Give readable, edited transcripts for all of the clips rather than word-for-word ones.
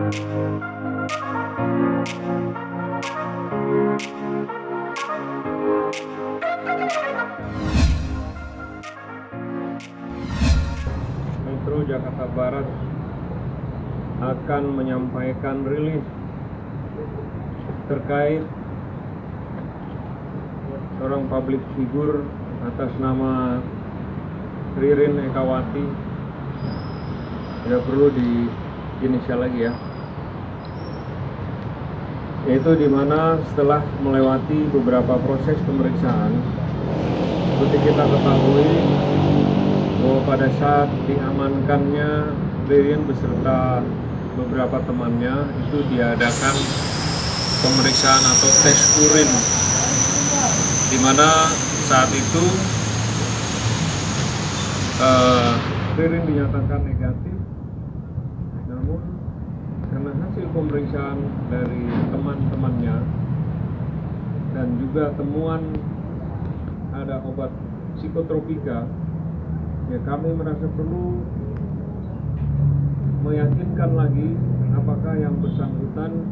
Metro Jakarta Barat akan menyampaikan rilis terkait seorang public figure atas nama Ririn Ekawati, tidak perlu di inisial lagi ya, yaitu dimana setelah melewati beberapa proses pemeriksaan, seperti kita ketahui bahwa pada saat diamankannya Ririn beserta beberapa temannya itu diadakan pemeriksaan atau tes urin, di mana saat itu Ririn dinyatakan negatif. Namun karena hasil pemeriksaan dari teman-temannya dan juga temuan ada obat psikotropika, ya kami merasa perlu meyakinkan lagi apakah yang bersangkutan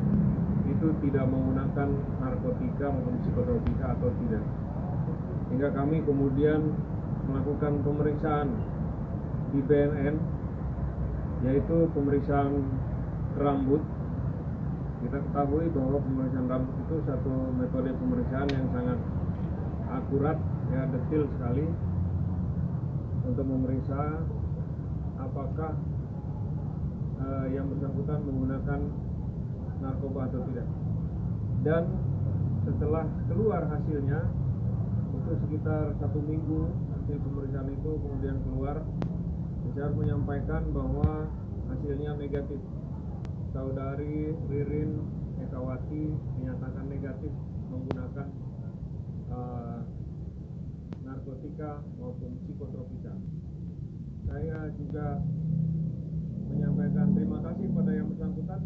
itu tidak menggunakan narkotika maupun psikotropika atau tidak. Hingga kami kemudian melakukan pemeriksaan di BNN, yaitu pemeriksaan rambut. Kita ketahui bahwa pemeriksaan rambut itu satu metode pemeriksaan yang sangat akurat, ya detail sekali untuk memeriksa apakah yang bersangkutan menggunakan narkoba atau tidak. Dan setelah keluar hasilnya, itu sekitar 1 minggu hasil pemeriksaan itu kemudian keluar, saya harus menyampaikan bahwa hasilnya negatif. Saudari Ririn Ekawati dinyatakan negatif menggunakan narkotika maupun psikotropika. Saya juga menyampaikan terima kasih pada yang bersangkutan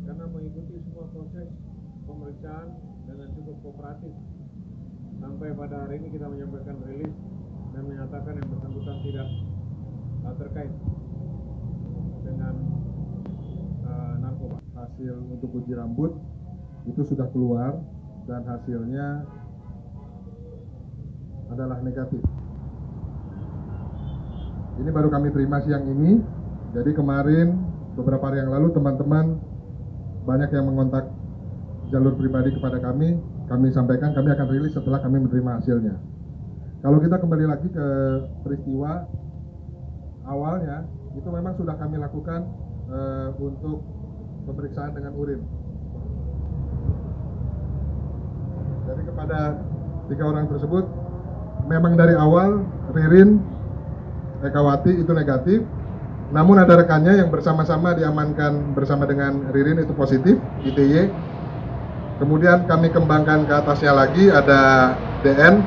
karena mengikuti semua proses pemeriksaan dengan cukup kooperatif. Sampai pada hari ini kita menyampaikan rilis dan menyatakan yang bersangkutan tidak terkait dengan narkoba. Hasil untuk uji rambut itu sudah keluar dan hasilnya adalah negatif. Ini baru kami terima siang ini. Jadi kemarin beberapa hari yang lalu teman-teman banyak yang mengontak jalur pribadi kepada kami sampaikan kami akan rilis setelah kami menerima hasilnya. Kalau kita kembali lagi ke peristiwa awalnya, itu memang sudah kami lakukan untuk pemeriksaan dengan urin. Jadi kepada 3 orang tersebut, memang dari awal Ririn Ekawati itu negatif, namun ada rekannya yang bersama-sama diamankan bersama dengan Ririn itu positif, ITY. Kemudian kami kembangkan ke atasnya lagi ada DN,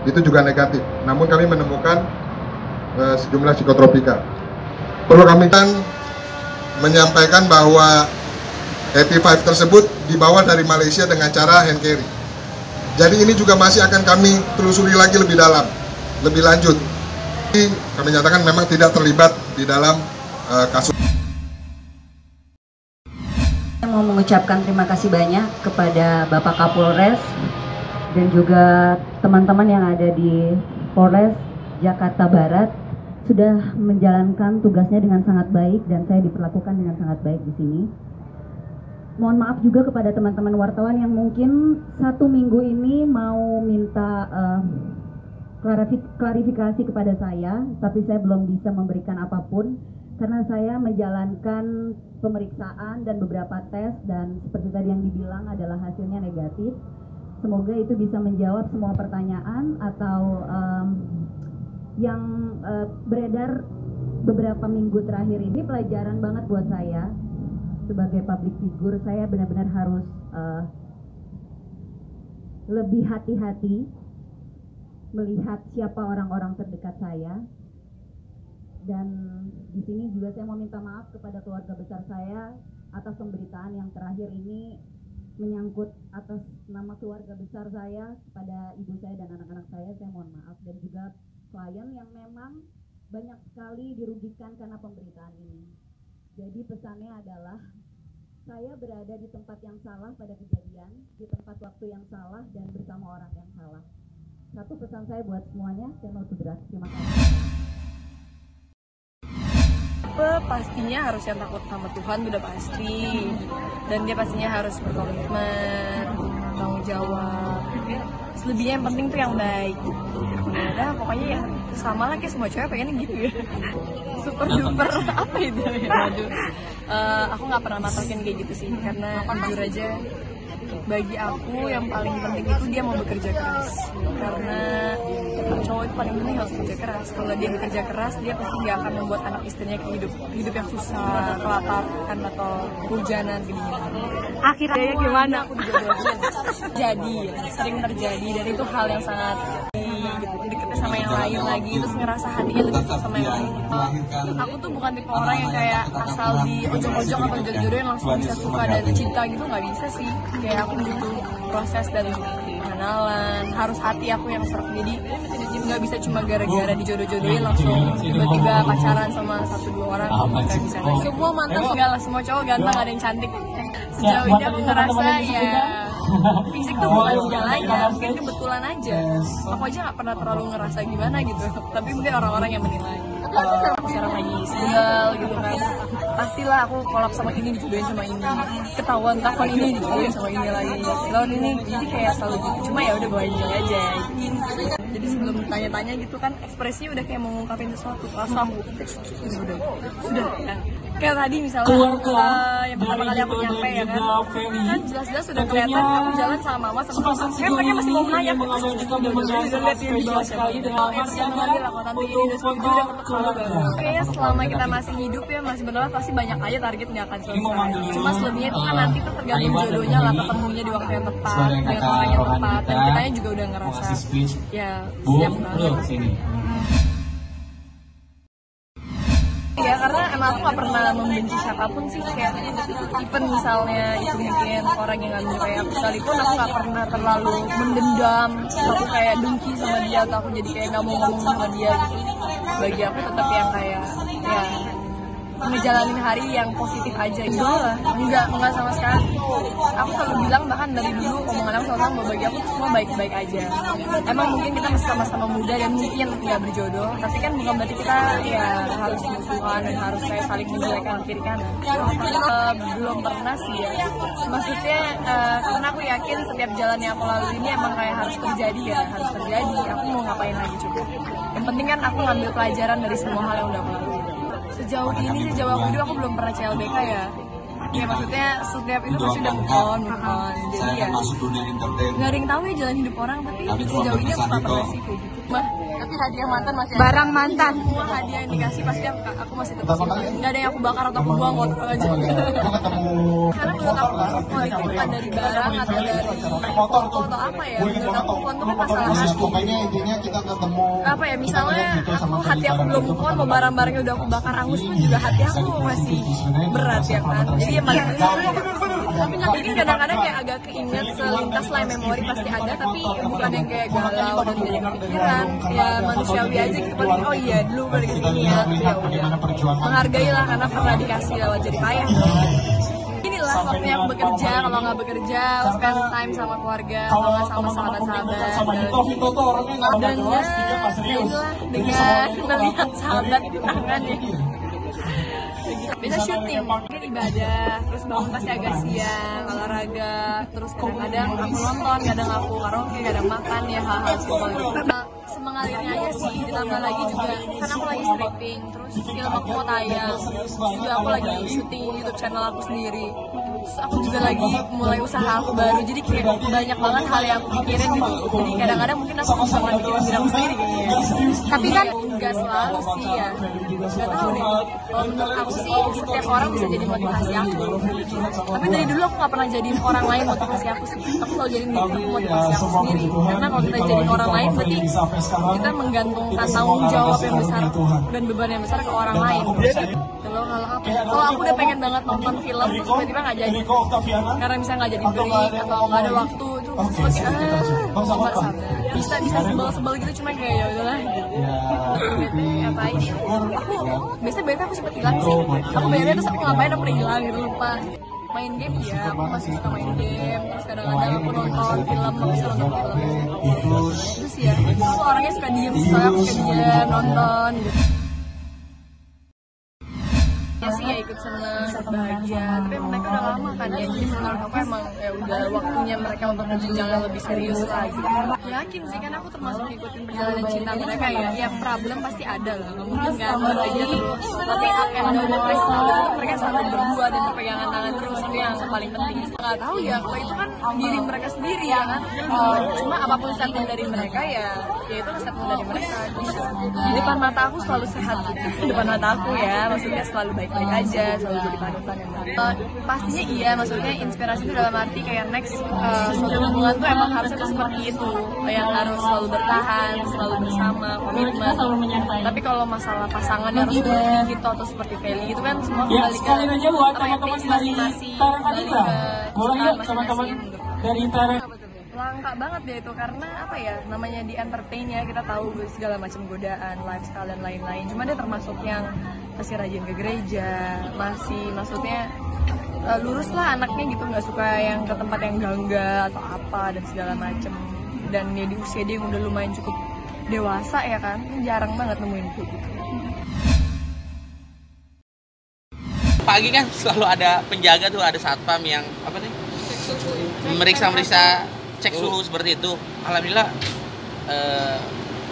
itu juga negatif. Namun kami menemukan sejumlah psikotropika. Perlu kami kan menyampaikan bahwa EP5 tersebut dibawa dari Malaysia dengan cara hand carry. Jadi ini juga masih akan kami telusuri lagi lebih dalam, lebih lanjut. Kami nyatakan memang tidak terlibat di dalam kasus. Saya mau mengucapkan terima kasih banyak kepada Bapak Kapolres dan juga teman-teman yang ada di Polres Jakarta Barat sudah menjalankan tugasnya dengan sangat baik dan saya diperlakukan dengan sangat baik di sini. Mohon maaf juga kepada teman-teman wartawan yang mungkin 1 minggu ini mau minta klarifikasi kepada saya, tapi saya belum bisa memberikan apapun karena saya menjalankan pemeriksaan dan beberapa tes dan seperti tadi yang dibilang adalah hasilnya negatif. Semoga itu bisa menjawab semua pertanyaan atau yang beredar beberapa minggu terakhir ini. Pelajaran banget buat saya sebagai public figure. Saya benar-benar harus lebih hati-hati melihat siapa orang-orang terdekat saya. Dan di sini juga saya mau minta maaf kepada keluarga besar saya atas pemberitaan yang terakhir ini menyangkut atas nama keluarga besar saya kepada ibu saya dan anak-anak saya mohon maaf. Dan juga klien yang memang banyak sekali dirugikan karena pemberitaan ini. Jadi pesannya adalah saya berada di tempat yang salah pada kejadian, di tempat waktu yang salah dan bersama orang yang salah. Satu pesan saya buat semuanya, saya mau bergerak. Terima kasih. Pastinya harus yang takut sama Tuhan, udah pasti. Dan dia pastinya harus berkomitmen, tanggung jawab. Selebihnya yang penting tuh yang baik. Nah, pokoknya ya sama lah kayak semua cewek pengennya gitu ya. Super duper apa itu ya? Aduh. Aku nggak pernah matokin kayak gitu sih, karena jujur aja bagi aku yang paling penting itu dia mau bekerja keras. Karena cowok itu paling penting harus bekerja keras. Kalau dia bekerja keras, dia pasti nggak akan membuat anak istrinya ke hidup yang susah, kelaparan atau hujanan kedinginan. Akhirnya gimana? Aku dijodohin. Jadi sering terjadi dan itu hal yang sangat deket sama yang lain lagi, terus ngerasa hatinya lebih sama yang lain. Aku tuh bukan tipe orang yang kayak asal di ojok-ojok atau jodoh-jodohin langsung bisa suka dan cinta gitu, nggak bisa sih. Kayak aku butuh proses dan kenalan, harus hati aku yang serak. Jadi nggak bisa cuma gara-gara dijodoh-jodohin langsung tiba-tiba pacaran sama 1-2 orang, nggak bisa. Semua mantan enggak lah, semua cowok ganteng, ada yang cantik. Sejauh ini aku ngerasa ya fisik tuh bukan segalanya, mungkin kebetulan aja. Aku aja nggak pernah terlalu ngerasa gimana gitu, tapi mungkin orang-orang yang menilai. Aku sekarang lagi single gitu kan, pastilah aku kolab sama ini, dijodohin sama ini, ketahuan tahun ini dijodohin sama ini lagi, tahun ini, jadi kayak selalu gitu. Cuma ya udah bawa enjoy aja. Jadi sebelum tanya-tanya gitu kan, ekspresinya udah kayak mau ngungkapin sesuatu, langsung sudah kan. Kayak tadi misalnya yang pertama kali aku nyampe ya kan jelas-jelas sudah kelihatan aku jalan sama mama sama papa. Mereka masih mau nanya, udah lihat di bawah sekali, jangan lagi lah, tante ini udah setuju, udah ketuk. Kayaknya selama kita masih hidup ya, masih benar pasti banyak aja target nggak akan selesai. Cuma selebihnya itu kan nanti tuh tergantung jodohnya lah, ketemunya di waktu yang tepat, dengan orang yang tepat, dan kitanya juga udah ngerasa ya siap banget. Ya karena emang aku gak pernah membenci siapapun sih, kayak even misalnya itu mungkin orang yang ngambil kayak aku sekalipun, aku gak pernah terlalu mendendam, aku kayak dengki sama dia atau aku jadi kayak gak mau ngomong sama dia gitu. Bagi aku tetap yang kayak ya ngejalanin hari yang positif aja gitu lah. Enggak sama sekali. Aku selalu bilang, bahkan dari dulu omongan aku selalu bahwa bagi aku semua baik-baik aja. Emang mungkin kita masih sama-sama muda dan mungkin nggak berjodoh, tapi kan bukan berarti kita ya harus musuhan dan harus kayak saling menjelekkan kiri kanan. Belum pernah sih ya. Maksudnya karena aku yakin setiap jalan yang aku lalui ini emang kayak harus terjadi ya, harus terjadi. Aku mau ngapain lagi coba. Yang penting kan aku ngambil pelajaran dari semua hal yang udah aku lalui. Sejauh aku hidup aku belum pernah CLBK ya. Ya maksudnya setiap itu pasti udah move on. Jadi ya nggak ada yang tahu ya jalan hidup orang, tapi sejauh ini aku nggak pernah sih kayak gitu. Tapi hadiah mantan masih barang ada. Mantan semua hadiah yang dikasih pasti aku masih tetap simpan. Nggak ada yang aku bakar atau aku buang aja. Karena menurut aku move on itu bukan dari barang atau dari foto atau apa ya. Menurut aku move on itu kan masalah hati. Pokoknya intinya kita ketemu Apa ya, misalnya hati aku belum move on, mau barang-barangnya udah aku bakar angus pun juga hati aku masih berat ya kan. Jadi ya paling mungkin kadang-kadang kayak agak keinget selintas lah memori pasti ada, tapi bukan yang kayak galau dan jadi kepikiran. Ya manusiawi aja gitu, paling oh iya dulu pada kesini ya udah menghargai lah karena pernah dikasih lewat jadi payah. Inilah waktunya aku bekerja, kalau nggak bekerja spend time sama keluarga, kalau nggak sama sahabat-sahabat, dan itulah dengan melihat sahabat di tangannya. Beda syuting, mungkin ibadah, terus bangun pasti agak siang, olahraga, terus kadang-kadang aku nonton, kadang aku karaoke, kadang makan ya hal-hal simpel gitu. Semengalirnya aja sih, ditambah lagi juga kan aku lagi stripping, terus film aku mau tayang, juga aku lagi syuting YouTube channel aku sendiri. Terus aku juga lagi mulai usaha aku baru, jadi kayak banyak banget hal yang aku pikirin gitu. Jadi kadang-kadang mungkin aku bisa mikirin diri aku sendiri kayaknya. Tapi kan nggak selalu sih ya, nggak tahu deh. Kalau menurut aku sih setiap orang bisa jadi motivasi aku. Tapi dari dulu aku nggak pernah jadiin orang lain motivasi aku sih. Aku selalu jadiin diri aku motivasi aku sendiri. Karena kalau kita jadiin orang lain berarti kita menggantungkan tanggung jawab yang besar dan beban yang besar ke orang lain. Kalau aku udah pengen banget nonton film terus tiba-tiba nggak jadi karena misalnya nggak jadi break atau nggak ada waktu, itu aku sebagai bisa sebel gitu, cuma kayak ya udahlah gitu. Ngapain ya? Aku biasa bete aku cepet hilang sih. Aku bayarnya terus aku ngapain, aku udah hilang gitu, lupa. Main game ya, aku masih suka main game. Terus kadang-kadang aku nonton film, aku bisa nonton film. Terus ya, aku orangnya suka diem, soalnya aku suka diem nonton gitu. Ya sih ya ikut seneng, ikut bahagia, tapi mereka udah lama kan ya, jadi menurut aku emang ya udah waktunya mereka untuk jenjang yang lebih serius lagi. Yakin sih, kan aku termasuk ngikutin perjalanan cinta mereka ya problem pasti ada lah, nggak mungkin kan bahagia terus, tapi up and down dan mereka selalu berdua dan berpegangan tangan terus, itu yang paling penting. Nggak tahu ya, kalau itu kan diri mereka sendiri ya kan, cuma apapun statement dari mereka ya itu statement dari mereka. Di depan mata aku selalu sehat gitu, di depan mata aku ya, maksudnya selalu baik-baik aja, selalu jadi panutan yang baik. Pastinya iya, maksudnya inspirasi itu dalam arti kayak next suatu hubungan tuh emang harusnya tuh seperti itu, yang harus selalu bertahan, selalu bersama, komitmen. Tapi kalau masalah pasangan yang harus seperti gitu atau seperti Feli itu kan semua kembali ke masing-masing, kembali ke masing-masing dari langka banget deh itu, karena apa ya, namanya di entertain ya, kita tahu segala macam godaan, lifestyle dan lain-lain. Cuma dia termasuk yang masih rajin ke gereja, masih maksudnya lurus lah anaknya gitu, nggak suka yang ke tempat yang gangga atau apa dan segala macam. Dan ya di usia dia yang udah lumayan cukup dewasa ya kan, jarang banget nemuin kayak gitu. Pagi kan selalu ada penjaga tuh, ada satpam yang apa nih, meriksa cek suhu seperti itu. Alhamdulillah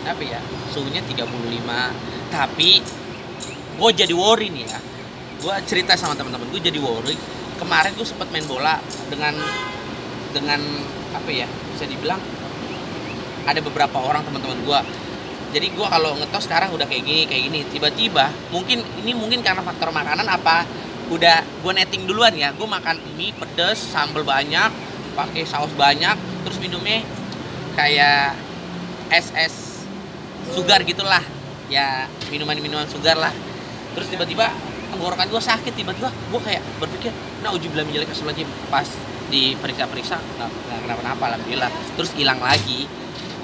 apa ya, suhunya 35. Tapi gue jadi worry nih ya, gue cerita sama teman-teman gue jadi worry. Kemarin gue sempat main bola dengan apa ya, bisa dibilang ada beberapa orang teman-teman gue. Jadi gue kalau ngetos sekarang udah kayak gini, tiba-tiba mungkin karena faktor makanan apa, udah gue netting duluan ya, gue makan mie pedes, sambal banyak, pakai saus banyak, terus minumnya kayak es sugar gitulah ya, minuman sugar lah. Terus tiba-tiba tenggorokan gue sakit, tiba-tiba gue kayak berpikir, nah ujubillah min dzalik astagfirullahaladzim, pas diperiksa nggak kenapa-napa alhamdulillah. Terus hilang lagi,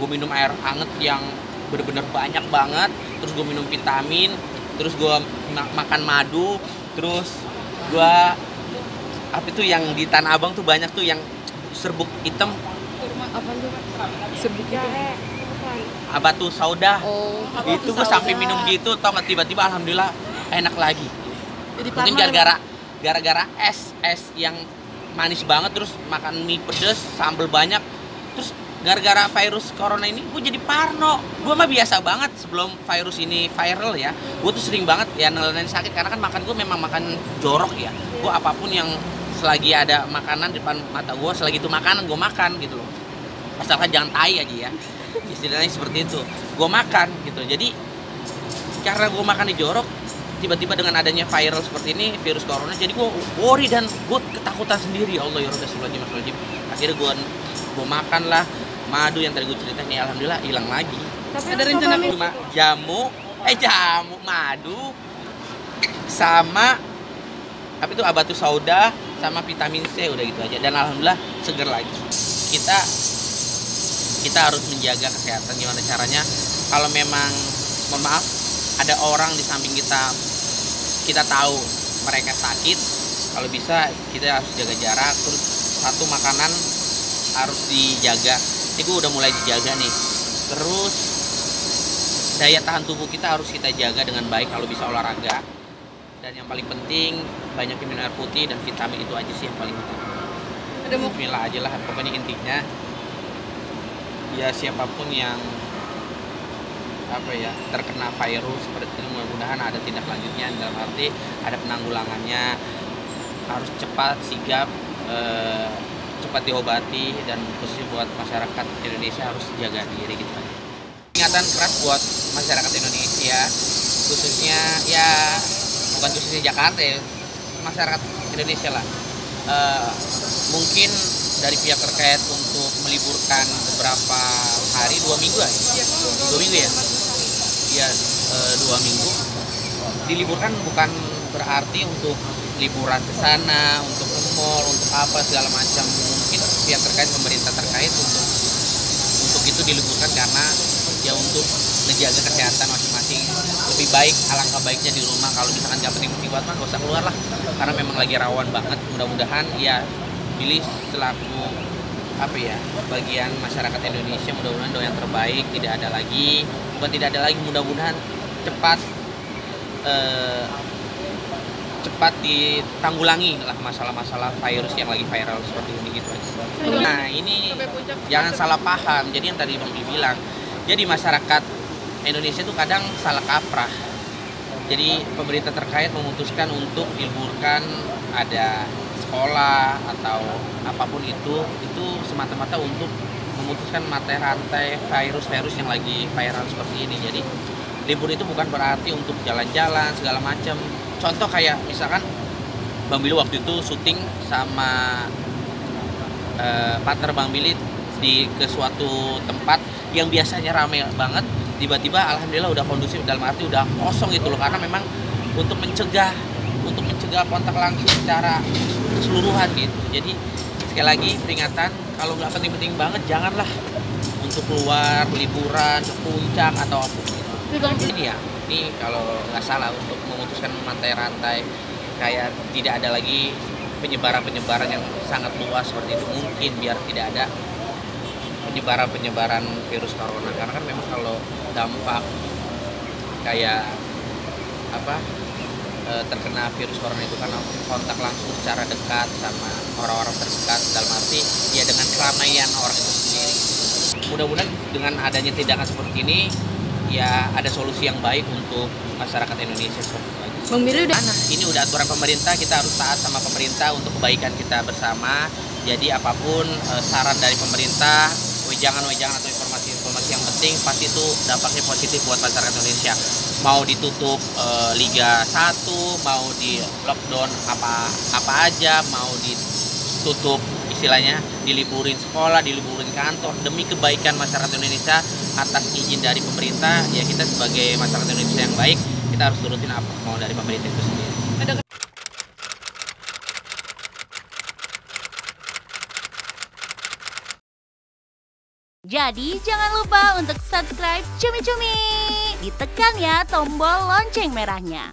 gue minum air anget yang bener-bener banyak banget, terus gue minum vitamin, terus gue makan madu, terus gue apa itu yang di Tanah Abang tuh banyak tuh yang serbuk hitam, Apa tuh? Serbuk hitam. Abatu Sauda. Oh, itu gue sampai minum gitu, tau nggak, tiba-tiba alhamdulillah enak lagi. Jadi Mungkin gara-gara es yang manis banget, terus makan mie pedes, sambal banyak, terus gara-gara virus corona ini gue jadi parno. Gue mah biasa banget sebelum virus ini viral ya, gue tuh sering banget ya nelenin sakit, karena kan makan gue memang makan jorok ya. Gue apapun yang selagi ada makanan di depan mata gue, selagi itu makanan gue makan gitu loh, asalkan jangan tai aja ya, istilahnya seperti itu, gue makan gitu. Jadi karena gue makannya jorok, tiba-tiba dengan adanya viral seperti ini, virus corona, jadi gue worry dan gue ketakutan sendiri. Ya Allah ya Rasulullah, akhirnya gue makan lah madu yang tadi gue ceritain nih, alhamdulillah hilang lagi. Tapi ada rencana cuma jamu madu sama apa itu Abatu Sauda sama vitamin C, udah gitu aja, dan alhamdulillah seger lagi. Kita harus menjaga kesehatan. Gimana caranya? Kalau memang mohon maaf ada orang di samping kita tahu mereka sakit, kalau bisa kita harus jaga jarak. Terus satu, makanan harus dijaga, ini gue udah mulai dijaga nih. Terus daya tahan tubuh kita harus kita jaga dengan baik, kalau bisa olahraga. Dan yang paling penting banyak minum air putih dan vitamin, itu aja sih yang paling utama. Bismillah aja lah, pokoknya intinya ya siapapun yang apa ya terkena virus seperti ini, mudah-mudahan ada tindak lanjutnya, dalam arti ada penanggulangannya, harus cepat sigap, cepat diobati, dan khususnya buat masyarakat Indonesia harus jaga diri gitu. Ingatan keras buat masyarakat Indonesia, khususnya ya bukan khususnya Jakarta ya, masyarakat Indonesia lah. Mungkin dari pihak terkait untuk meliburkan beberapa hari, 2 minggu ya? 2 minggu ya? Ya, 2 minggu. Diliburkan bukan berarti untuk liburan ke sana, untuk ke mall, untuk apa segala macam. Mungkin pihak terkait, pemerintah terkait untuk itu diliburkan karena ya untuk menjaga kesehatan masing-masing. Lebih baik, alangkah baiknya di rumah. Kalau misalkan nggak penting-penting banget mah nggak usah keluar lah, karena memang lagi rawan banget. Mudah-mudahan ya pilih selaku bagian masyarakat Indonesia, mudah-mudahan doa yang terbaik, tidak ada lagi, mudah-mudahan cepat ditanggulangi lah masalah-masalah virus yang lagi viral seperti ini gitu aja. Nah ini jangan salah paham, jadi yang tadi Bang Billy bilang, jadi masyarakat Indonesia itu kadang salah kaprah. Jadi pemerintah terkait memutuskan untuk liburkan ada sekolah atau apapun itu semata-mata untuk memutuskan mata rantai virus-virus yang lagi viral seperti ini. Jadi libur itu bukan berarti untuk jalan-jalan segala macam. Contoh kayak misalkan Bang Billy waktu itu syuting sama partner Bang Billy ke suatu tempat yang biasanya ramai banget, tiba-tiba alhamdulillah udah kondusif, dalam arti udah kosong gitu loh, karena memang untuk mencegah kontak langsung secara keseluruhan gitu. Jadi sekali lagi peringatan, kalau nggak penting-penting banget janganlah untuk keluar liburan ke puncak atau apa gitu. Ini kalau nggak salah untuk memutuskan rantai kayak tidak ada lagi penyebaran yang sangat luas seperti itu, mungkin biar tidak ada penyebaran virus corona. Karena kan memang kalau dampak kayak terkena virus corona itu karena kontak langsung secara dekat sama orang-orang terdekat, dalam arti ya dengan keramaian orang itu sendiri. Mudah-mudahan dengan adanya tindakan seperti ini ya ada solusi yang baik untuk masyarakat Indonesia seperti itu. Bang Billy ini udah aturan pemerintah, kita harus taat sama pemerintah untuk kebaikan kita bersama. Jadi apapun saran dari pemerintah, wejangan atau informasi yang penting pasti itu dampaknya positif buat masyarakat Indonesia. Mau ditutup Liga 1, mau di lockdown apa aja, mau ditutup istilahnya diliburin sekolah, diliburin kantor, demi kebaikan masyarakat Indonesia atas izin dari pemerintah, ya kita sebagai masyarakat Indonesia yang baik, kita harus turutin apa mau dari pemerintah itu sendiri. Jadi jangan lupa untuk subscribe Cumi Cumi. Ditekan ya tombol lonceng merahnya.